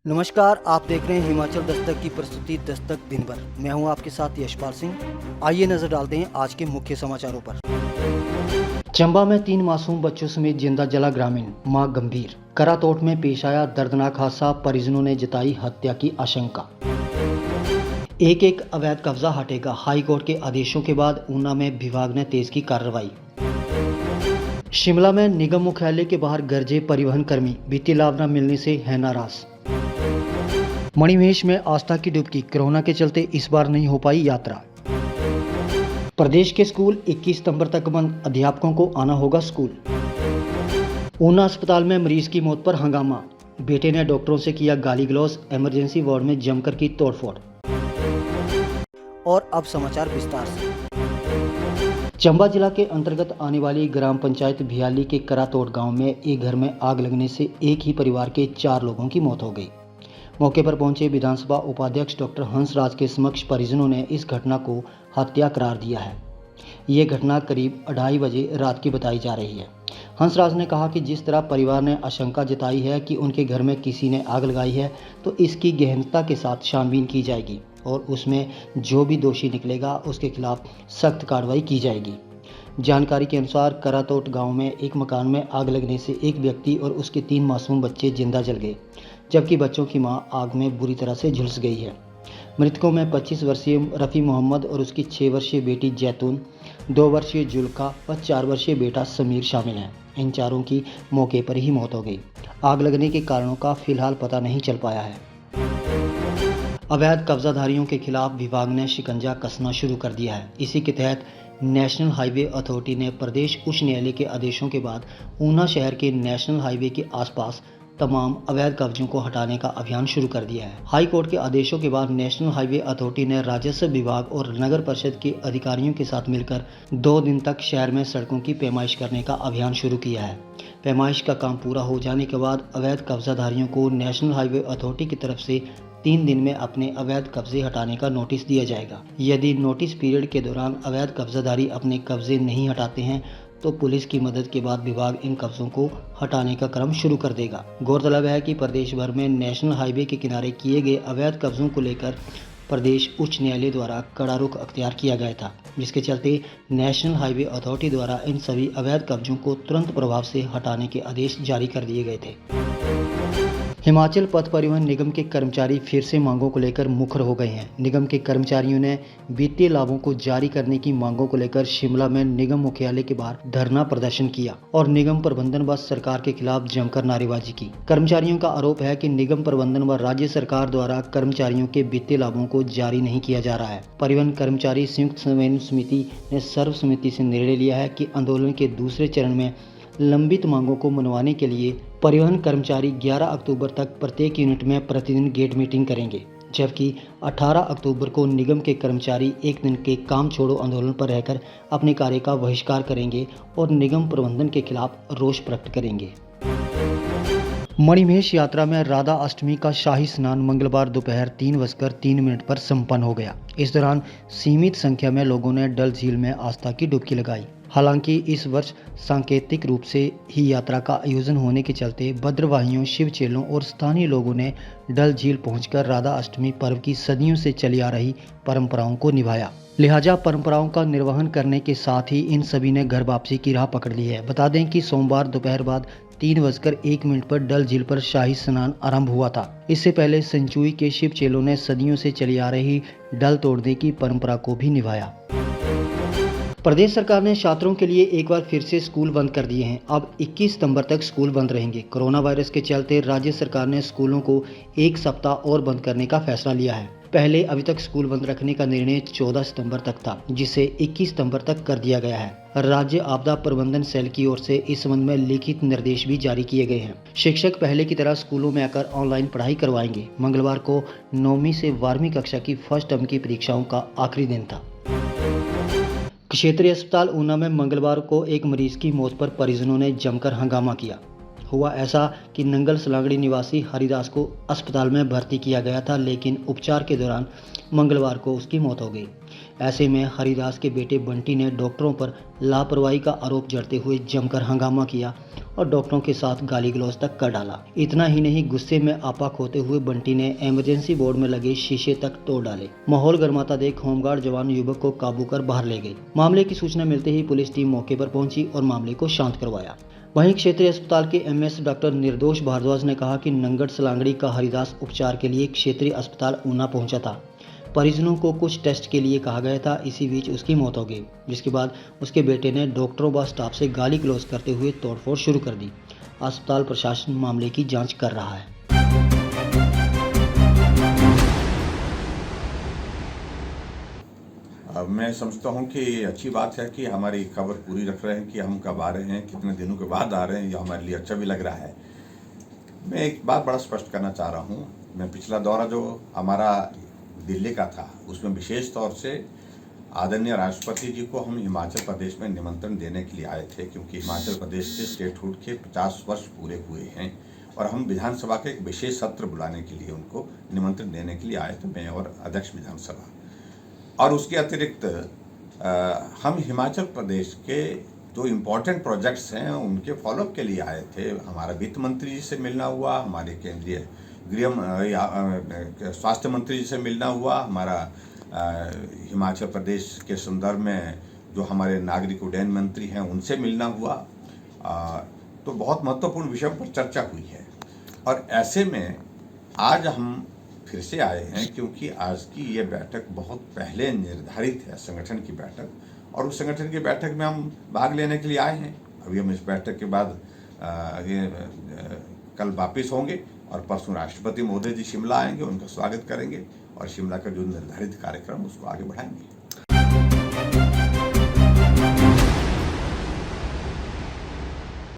नमस्कार, आप देख रहे हैं हिमाचल दस्तक की प्रस्तुति दस्तक दिन भर। मैं हूं आपके साथ यशपाल सिंह। आइए नजर डालते हैं आज के मुख्य समाचारों पर। चंबा में 3 मासूम बच्चों समेत जिंदा जला ग्रामीण, मां गंभीर। करातोट में पेश आया दर्दनाक हादसा, परिजनों ने जताई हत्या की आशंका। एक एक अवैध कब्जा हटेगा, हाईकोर्ट के आदेशों के बाद ऊना में विभाग ने तेज की कार्रवाई। शिमला में निगम मुख्यालय के बाहर गरजे परिवहन कर्मी, वित्तीय लाभ न मिलने से है नाराज। मणिमहेश में आस्था की डुबकी, कोरोना के चलते इस बार नहीं हो पाई यात्रा। प्रदेश के स्कूल 21 सितंबर तक बंद, अध्यापकों को आना होगा स्कूल। ऊना अस्पताल में मरीज की मौत पर हंगामा, बेटे ने डॉक्टरों से किया गाली गलौज, इमरजेंसी वार्ड में जमकर की तोड़फोड़। और अब समाचार विस्तार से। चंबा जिला के अंतर्गत आने वाली ग्राम पंचायत भियाली के करातोट गांव में एक घर में आग लगने से एक ही परिवार के 4 लोगों की मौत हो गई। मौके पर पहुंचे विधानसभा उपाध्यक्ष डॉक्टर हंसराज के समक्ष परिजनों ने इस घटना को हत्या करार दिया है। ये घटना करीब 2:30 बजे रात की बताई जा रही है। हंसराज ने कहा कि जिस तरह परिवार ने आशंका जताई है कि उनके घर में किसी ने आग लगाई है, तो इसकी गहनता के साथ छानबीन की जाएगी और उसमें जो भी दोषी निकलेगा उसके खिलाफ सख्त कार्रवाई की जाएगी। जानकारी के अनुसार करातोट गांव में एक मकान में आग लगने से एक व्यक्ति और उसके 3 मासूम बच्चे जिंदा जल गए, जबकि बच्चों की मां आग में बुरी तरह से झुलस गई है। मृतकों में 25 वर्षीय रफ़ी मोहम्मद और उसकी 6 वर्षीय बेटी जैतून, 2 वर्षीय जुल्का व 4 वर्षीय बेटा समीर शामिल हैं। इन चारों की मौके पर ही मौत हो गई। आग लगने के कारणों का फिलहाल पता नहीं चल पाया है। अवैध कब्जाधारियों के खिलाफ विभाग ने शिकंजा कसना शुरू कर दिया है। इसी के तहत नेशनल हाईवे अथॉरिटी ने प्रदेश उच्च न्यायालय के आदेशों के बाद ऊना शहर के नेशनल हाईवे के आसपास तमाम अवैध कब्जों को हटाने का अभियान शुरू कर दिया है। हाई कोर्ट के आदेशों के बाद नेशनल हाईवे अथॉरिटी ने राजस्व विभाग और नगर परिषद के अधिकारियों के साथ मिलकर 2 दिन तक शहर में सड़कों की पैमाइश करने का अभियान शुरू किया है। पैमाइश का काम पूरा हो जाने के बाद अवैध कब्जाधारियों को नेशनल हाईवे अथॉरिटी की तरफ से 3 दिन में अपने अवैध कब्जे हटाने का नोटिस दिया जाएगा। यदि नोटिस पीरियड के दौरान अवैध कब्जाधारी अपने कब्जे नहीं हटाते हैं तो पुलिस की मदद के बाद विभाग इन कब्जों को हटाने का क्रम शुरू कर देगा। गौरतलब है कि प्रदेश भर में नेशनल हाईवे के किनारे किए गए अवैध कब्जों को लेकर प्रदेश उच्च न्यायालय द्वारा कड़ा रुख अख्तियार किया गया था, जिसके चलते नेशनल हाईवे अथॉरिटी द्वारा इन सभी अवैध कब्जों को तुरंत प्रभाव से हटाने के आदेश जारी कर दिए गए थे। हिमाचल पथ परिवहन निगम के कर्मचारी फिर से मांगों को लेकर मुखर हो गए हैं। निगम के कर्मचारियों ने वित्तीय लाभों को जारी करने की मांगों को लेकर शिमला में निगम मुख्यालय के बाहर धरना प्रदर्शन किया और निगम प्रबंधन व सरकार के खिलाफ जमकर नारेबाजी की। कर्मचारियों का आरोप है कि निगम प्रबंधन व राज्य सरकार द्वारा कर्मचारियों के वित्तीय लाभों को जारी नहीं किया जा रहा है। परिवहन कर्मचारी संयुक्त समन्वय समिति ने सर्वसम्मति से निर्णय लिया है कि आंदोलन के दूसरे चरण में लंबित मांगों को मनवाने के लिए परिवहन कर्मचारी 11 अक्टूबर तक प्रत्येक यूनिट में प्रतिदिन गेट मीटिंग करेंगे, जबकि 18 अक्टूबर को निगम के कर्मचारी एक दिन के काम छोड़ो आंदोलन पर रहकर अपने कार्य का बहिष्कार करेंगे और निगम प्रबंधन के खिलाफ रोष प्रकट करेंगे। मणिमहेश यात्रा में राधा अष्टमी का शाही स्नान मंगलवार दोपहर 3:03 पर संपन्न हो गया। इस दौरान सीमित संख्या में लोगों ने डल झील में आस्था की डुबकी लगाई। हालांकि इस वर्ष सांकेतिक रूप से ही यात्रा का आयोजन होने के चलते भद्रवाहियों, शिव चेलों और स्थानीय लोगों ने डल झील पहुंचकर राधा अष्टमी पर्व की सदियों से चली आ रही परंपराओं को निभाया। लिहाजा परंपराओं का निर्वहन करने के साथ ही इन सभी ने घर वापसी की राह पकड़ ली है। बता दें कि सोमवार दोपहर बाद 3:01 पर डल झील पर शाही स्नान आरंभ हुआ था। इससे पहले संचुई के शिव चेलों ने सदियों से चली आ रही डल तोड़ने की परंपरा को भी निभाया। प्रदेश सरकार ने छात्रों के लिए एक बार फिर से स्कूल बंद कर दिए हैं। अब 21 सितंबर तक स्कूल बंद रहेंगे। कोरोना वायरस के चलते राज्य सरकार ने स्कूलों को 1 सप्ताह और बंद करने का फैसला लिया है। पहले अभी तक स्कूल बंद रखने का निर्णय 14 सितंबर तक था, जिसे 21 सितंबर तक कर दिया गया है। राज्य आपदा प्रबंधन सेल की ओर से इस संबंध में लिखित निर्देश भी जारी किए गए हैं। शिक्षक पहले की तरह स्कूलों में आकर ऑनलाइन पढ़ाई करवाएंगे। मंगलवार को 9वीं से 12वीं कक्षा की फर्स्ट टर्म की परीक्षाओं का आखिरी दिन था। क्षेत्रीय अस्पताल ऊना में मंगलवार को एक मरीज की मौत पर परिजनों ने जमकर हंगामा किया। हुआ ऐसा कि नंगल सलांगड़ी निवासी हरिदास को अस्पताल में भर्ती किया गया था, लेकिन उपचार के दौरान मंगलवार को उसकी मौत हो गई। ऐसे में हरिदास के बेटे बंटी ने डॉक्टरों पर लापरवाही का आरोप जड़ते हुए जमकर हंगामा किया और डॉक्टरों के साथ गाली गलौज तक कर डाला। इतना ही नहीं, गुस्से में आपाक होते हुए बंटी ने इमरजेंसी वार्ड में लगे शीशे तक तोड़ डाले। माहौल गर्माता देख होमगार्ड जवान युवक को काबू कर बाहर ले गए। मामले की सूचना मिलते ही पुलिस टीम मौके पर पहुंची और मामले को शांत करवाया। वहीं क्षेत्रीय अस्पताल के एमएस डॉक्टर निर्दोष भारद्वाज ने कहा कि नंगड़ सलांगड़ी का हरिदास उपचार के लिए क्षेत्रीय अस्पताल ऊना पहुंचा था। परिजनों को कुछ टेस्ट के लिए कहा गया था, इसी बीच उसकी मौत हो गई, जिसके बाद उसके बेटे ने डॉक्टरों व स्टाफ से गाली गलौज करते हुए तोड़फोड़ शुरू कर दी। अस्पताल प्रशासन मामले की जांच कर रहा है। मैं समझता हूं कि अच्छी बात है कि हमारी खबर पूरी रख रहे हैं कि हम कब आ रहे हैं, कितने दिनों के बाद आ रहे हैं, ये हमारे लिए अच्छा भी लग रहा है। मैं एक बात बड़ा स्पष्ट करना चाह रहा हूं। मैं पिछला दौरा जो हमारा दिल्ली का था, उसमें विशेष तौर से आदरणीय राष्ट्रपति जी को हम हिमाचल प्रदेश में निमंत्रण देने के लिए आए थे, क्योंकि हिमाचल प्रदेश के स्टेटहुड के 50 वर्ष पूरे हुए हैं और हम विधानसभा के एक विशेष सत्र बुलाने के लिए उनको निमंत्रण देने के लिए आए थे, मैं और अध्यक्ष विधानसभा। और उसके अतिरिक्त हम हिमाचल प्रदेश के जो इम्पोर्टेंट प्रोजेक्ट्स हैं उनके फॉलोअप के लिए आए थे। हमारा वित्त मंत्री जी से मिलना हुआ, हमारे केंद्रीय स्वास्थ्य मंत्री जी से मिलना हुआ, हमारा हिमाचल प्रदेश के संदर्भ में जो हमारे नागरिक उड्डयन मंत्री हैं उनसे मिलना हुआ। तो बहुत महत्वपूर्ण विषयों पर चर्चा हुई है। और ऐसे में आज हम फिर से आए हैं क्योंकि आज की ये बैठक बहुत पहले निर्धारित है, संगठन की बैठक, और उस संगठन की बैठक में हम भाग लेने के लिए आए हैं। अभी हम इस बैठक के बाद कल वापस होंगे और परसों राष्ट्रपति महोदय जी शिमला आएंगे, उनका स्वागत करेंगे और शिमला का जो निर्धारित कार्यक्रम उसको आगे बढ़ाएंगे।